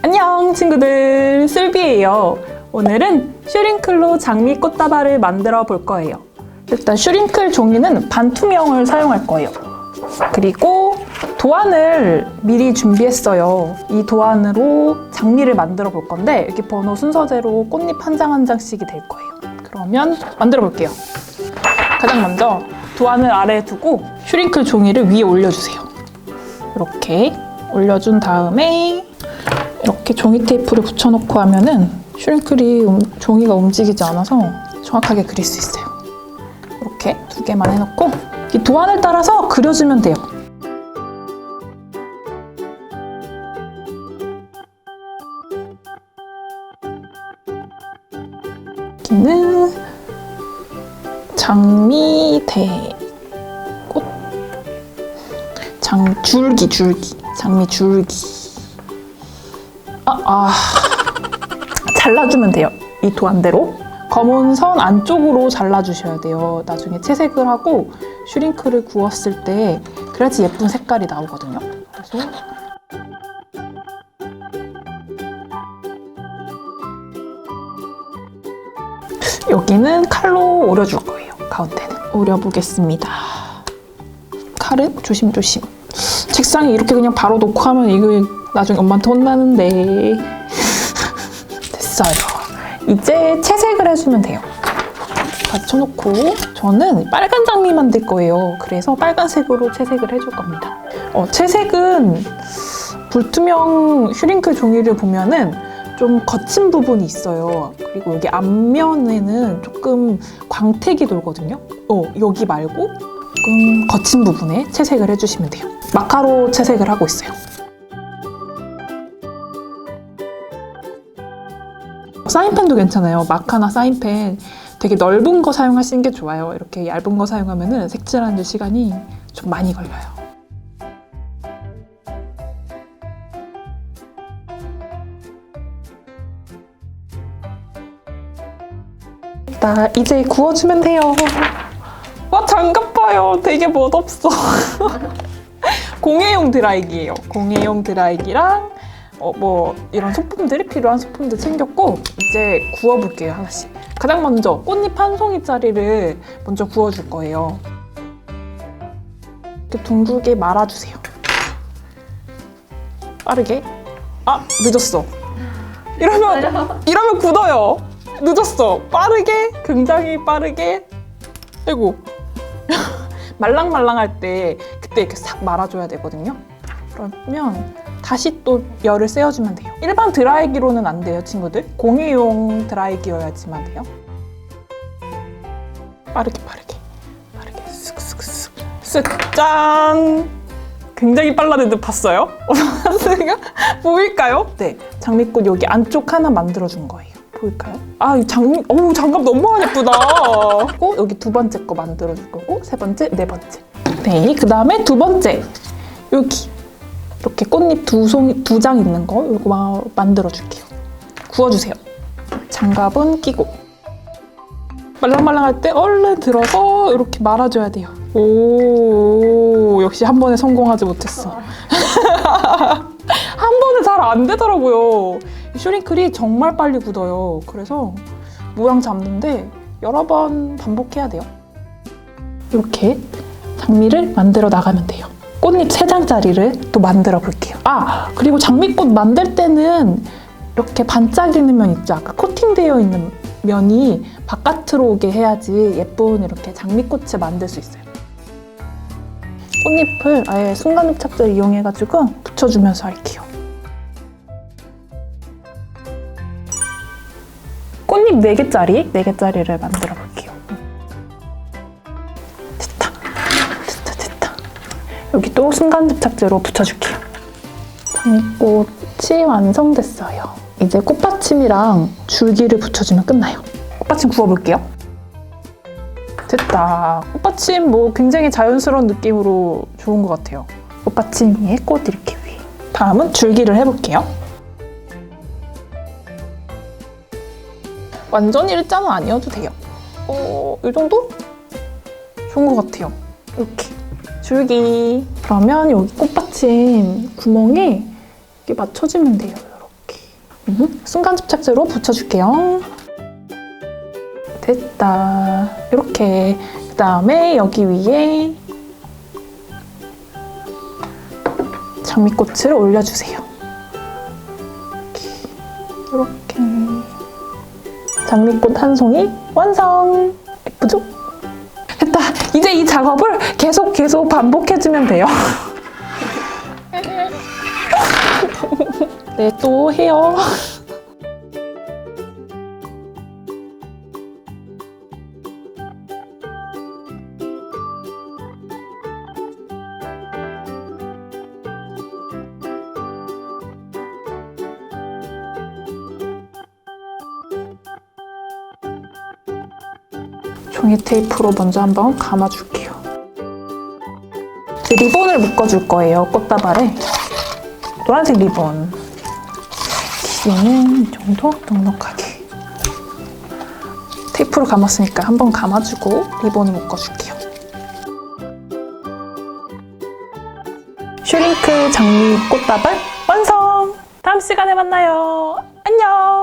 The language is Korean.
안녕 친구들, 슬비예요. 오늘은 슈링클로 장미 꽃다발을 만들어 볼 거예요. 일단 슈링클 종이는 반투명을 사용할 거예요. 그리고 도안을 미리 준비했어요. 이 도안으로 장미를 만들어 볼 건데 이렇게 번호 순서대로 꽃잎 한 장 한 장씩이 될 거예요. 그러면 만들어 볼게요. 가장 먼저 도안을 아래에 두고 슈링클 종이를 위에 올려주세요. 이렇게 올려준 다음에 이렇게 종이 테이프를 붙여놓고 하면은 슈링클이 종이가 움직이지 않아서 정확하게 그릴 수 있어요. 이렇게 두 개만 해놓고 이 도안을 따라서 그려주면 돼요. 여기는 장미대꽃, 줄기, 장미 줄기. 잘라주면 돼요. 이 도안대로. 검은 선 안쪽으로 잘라주셔야 돼요. 나중에 채색을 하고 슈링크를 구웠을 때 그래야지 예쁜 색깔이 나오거든요. 그래서 여기는 칼로 오려줄 거예요. 가운데는 오려보겠습니다. 칼은 조심조심. 책상에 이렇게 그냥 바로 놓고 하면 이거 나중에 엄마한테 혼나는데. 됐어요. 이제 채색을 해주면 돼요. 받쳐놓고 저는 빨간 장미 만들 거예요. 그래서 빨간색으로 채색을 해줄 겁니다. 채색은 불투명 슈링클 종이를 보면은 좀 거친 부분이 있어요. 그리고 여기 앞면에는 조금 광택이 돌거든요. 여기 말고 조금 거친 부분에 채색을 해주시면 돼요. 마카로 채색을 하고 있어요. 사인펜도 괜찮아요. 마카나 사인펜 되게 넓은 거 사용하시는 게 좋아요. 이렇게 얇은 거 사용하면 색칠하는 데 시간이 좀 많이 걸려요. 이제 구워주면 돼요. 와, 장갑 봐요. 되게 멋없어. 공예용 드라이기예요. 공예용 드라이기랑 이런 소품들이 필요한 소품들 챙겼고 이제 구워볼게요. 하나씩. 가장 먼저 꽃잎 한 송이짜리를 먼저 구워줄 거예요. 이렇게 둥글게 말아주세요. 빠르게. 늦었어. 이러면 굳어요. 늦었어. 빠르게, 굉장히 빠르게. 아이고. 말랑말랑할 때 그때 이렇게 싹 말아줘야 되거든요. 그러면 다시 또 열을 쐬어주면 돼요. 일반 드라이기로는 안 돼요, 친구들. 공예용 드라이기여야지만 돼요. 빠르게 쓱쓱쓱. 짠! 굉장히 빨라진 봤어요? 보일까요? 네, 장미꽃 여기 안쪽 하나 만들어준 거예요. 보일까요? 이 장갑 너무 예쁘다. 그리고 여기 두 번째 거 만들어줄 거고, 세 번째, 네 번째. 네, 그 다음에 두 번째. 여기. 이렇게 꽃잎 두 장 있는 거 이거 만들어줄게요. 구워주세요. 장갑은 끼고. 말랑말랑할 때 얼른 들어서 이렇게 말아줘야 돼요. 오, 역시 한 번에 성공하지 못했어. 한 번에 잘 안 되더라고요. 슈링클이 정말 빨리 굳어요. 그래서 모양 잡는데 여러 번 반복해야 돼요. 이렇게 장미를 만들어 나가면 돼요. 꽃잎 3장짜리를 또 만들어 볼게요. 그리고 장미꽃 만들 때는 이렇게 반짝이는 면 있죠? 아까 코팅되어 있는 면이 바깥으로 오게 해야지 예쁜 이렇게 장미꽃을 만들 수 있어요. 꽃잎을 아예 순간흡착제를 이용해가지고 붙여주면서 할게요. 꽃잎 4개짜리를 만들어 볼게요. 됐다. 여기 또 순간접착제로 붙여줄게요. 장미꽃이 완성됐어요. 이제 꽃받침이랑 줄기를 붙여주면 끝나요. 꽃받침 구워볼게요. 됐다. 꽃받침 굉장히 자연스러운 느낌으로 좋은 것 같아요. 꽃받침 위에 꽃 이렇게 위에. 다음은 줄기를 해볼게요. 완전히 일자는 아니어도 돼요. 이 정도? 좋은 것 같아요. 이렇게. 줄기. 그러면 여기 꽃받침 구멍에 이렇게 맞춰주면 돼요. 순간 접착제로 붙여줄게요. 됐다. 이렇게. 그 다음에 여기 위에 장미꽃을 올려주세요. 이렇게. 장미꽃 한 송이 완성! 예쁘죠? 됐다! 이제 이 작업을 계속 반복해주면 돼요. 네, 또 해요. 종이 테이프로 먼저 한번 감아줄게요. 리본을 묶어줄 거예요, 꽃다발에. 노란색 리본. 길이는 이 정도 넉넉하게. 테이프로 감았으니까 한번 감아주고 리본을 묶어줄게요. 슈링크 장미 꽃다발 완성! 다음 시간에 만나요. 안녕!